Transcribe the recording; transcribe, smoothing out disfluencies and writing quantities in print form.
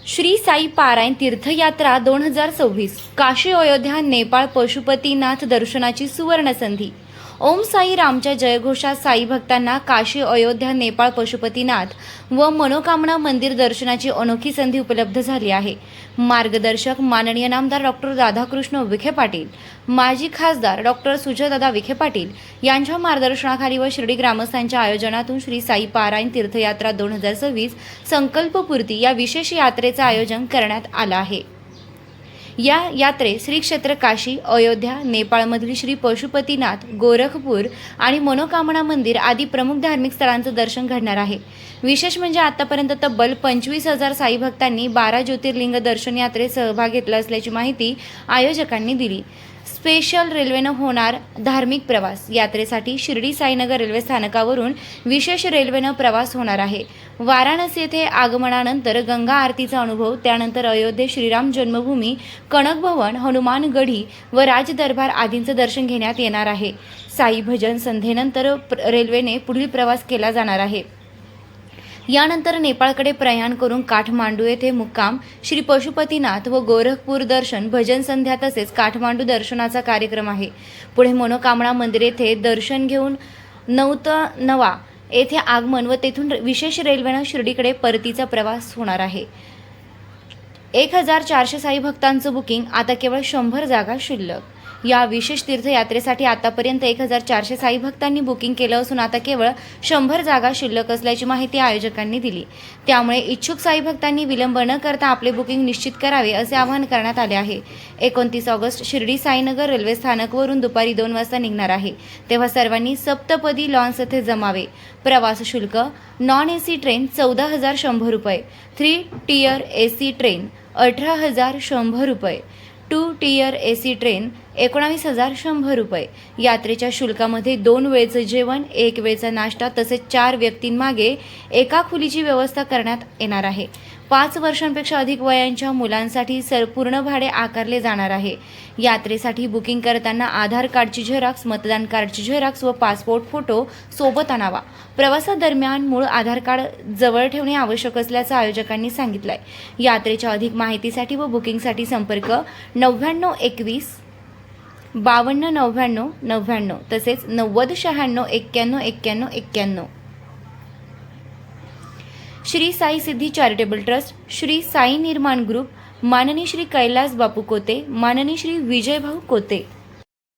श्री साई पारायण तीर्थयात्रा 2026 काशी अयोध्या नेपाळ पशुपतीनाथ दर्शनाची सुवर्ण संधी। ओम साई रामच्या जयघोषात साई भक्तांना काशी अयोध्या नेपाळ पशुपतीनाथ व मनोकामना मंदिर दर्शनाची अनोखी संधी उपलब्ध झाली आहे। मार्गदर्शक माननीय नामदार डॉक्टर राधाकृष्ण विखे पाटील, माजी खासदार डॉक्टर सुजयदादा विखे पाटील यांच्या मार्गदर्शनाखाली व शिर्डी ग्रामस्थांच्या आयोजनातून श्री साई पारायण तीर्थयात्रा 2026 संकल्पपूर्ती या विशेष यात्रेचे आयोजन करण्यात आले आहे। या यात्रेत श्री क्षेत्र काशी, अयोध्या, नेपाळमधील श्री पशुपतीनाथ, गोरखपूर आणि मनोकामना मंदिर आदी प्रमुख धार्मिक स्थळांचं दर्शन घडणार आहे। विशेष म्हणजे आतापर्यंत तब्बल 25,000 साई भक्तांनी 12 ज्योतिर्लिंग दर्शन यात्रेत सहभाग घेतला असल्याची माहिती आयोजकांनी दिली। स्पेशल रेल्वेने होणार धार्मिक प्रवास। यात्रेसाठी शिर्डी साईनगर रेल्वे स्थानकावरून विशेष रेल्वेने प्रवास होणार आहे। वाराणसी येथे आगमनानंतर गंगा आरतीचा अनुभव, त्यानंतर अयोध्ये श्रीराम जन्मभूमी, कनक भवन, हनुमान गढी व राजदरबार आदींचे दर्शन घेण्यात येणार आहे। साई भजन संध्येनंतर रेल्वेने पुढील प्रवास केला जाणार आहे। यानंतर नेपाळकडे प्रयाण करून काठमांडू येथे मुक्काम, श्री पशुपतीनाथ व गोरखपूर दर्शन, भजन संध्या तसेच काठमांडू दर्शनाचा कार्यक्रम आहे। पुढे मनोकामना मंदिर येथे दर्शन घेऊन नवा येथे आगमन व तेथून विशेष रेल्वेने शिर्डीकडे परतीचा प्रवास होणार आहे। 1400 साई भक्तांचं बुकिंग, आता केवळ 100 जागा शिल्लक। या विशेष तीर्थयात्रेसाठी आतापर्यंत 1400 साई भक्तांनी बुकिंग केलं असून आता केवळ 100 जागा शिल्लक असल्याची माहिती आयोजकांनी दिली। त्यामुळे इच्छुक साई भक्तांनी विलंब न करता आपले बुकिंग निश्चित करावे असे आवाहन करण्यात आले आहे। 29 ऑगस्ट शिर्डी साईनगर रेल्वे स्थानकवरून दुपारी 2 वाजता निघणार आहे, तेव्हा सर्वांनी सप्तपदी लॉन्स येथे जमावे। प्रवास शुल्क: नॉन एसी ट्रेन 14,100 रुपये, 3 टियर एसी ट्रेन 18,100 रुपये, 2 टियर एसी ट्रेन 19,100 रुपये। यात्रेच्या शुल्कामध्ये 2 वेळचं जेवण, 1 वेळचा नाश्ता तसेच 4 व्यक्तींमागे एका खोलीची व्यवस्था करण्यात येणार आहे। 5 वर्षांपेक्षा अधिक वयांच्या मुलांसाठी पूर्ण भाडे आकारले जाणार आहे। यात्रेसाठी बुकिंग करताना आधार कार्डची झेरॉक्स, मतदान कार्डची झेरॉक्स व पासपोर्ट फोटो सोबत आणावा। प्रवासादरम्यान मूळ आधार कार्ड जवळ ठेवणे आवश्यक असल्याचं आयोजकांनी सांगितलंय। यात्रेच्या अधिक माहितीसाठी व बुकिंगसाठी संपर्क 9921 5299 99 तसेच 9096 91 91 91। श्री साई सिद्धी चॅरिटेबल ट्रस्ट, श्री साई निर्माण ग्रुप, माननीय श्री कैलास बापू कोते, माननीय श्री विजय भाऊ कोते।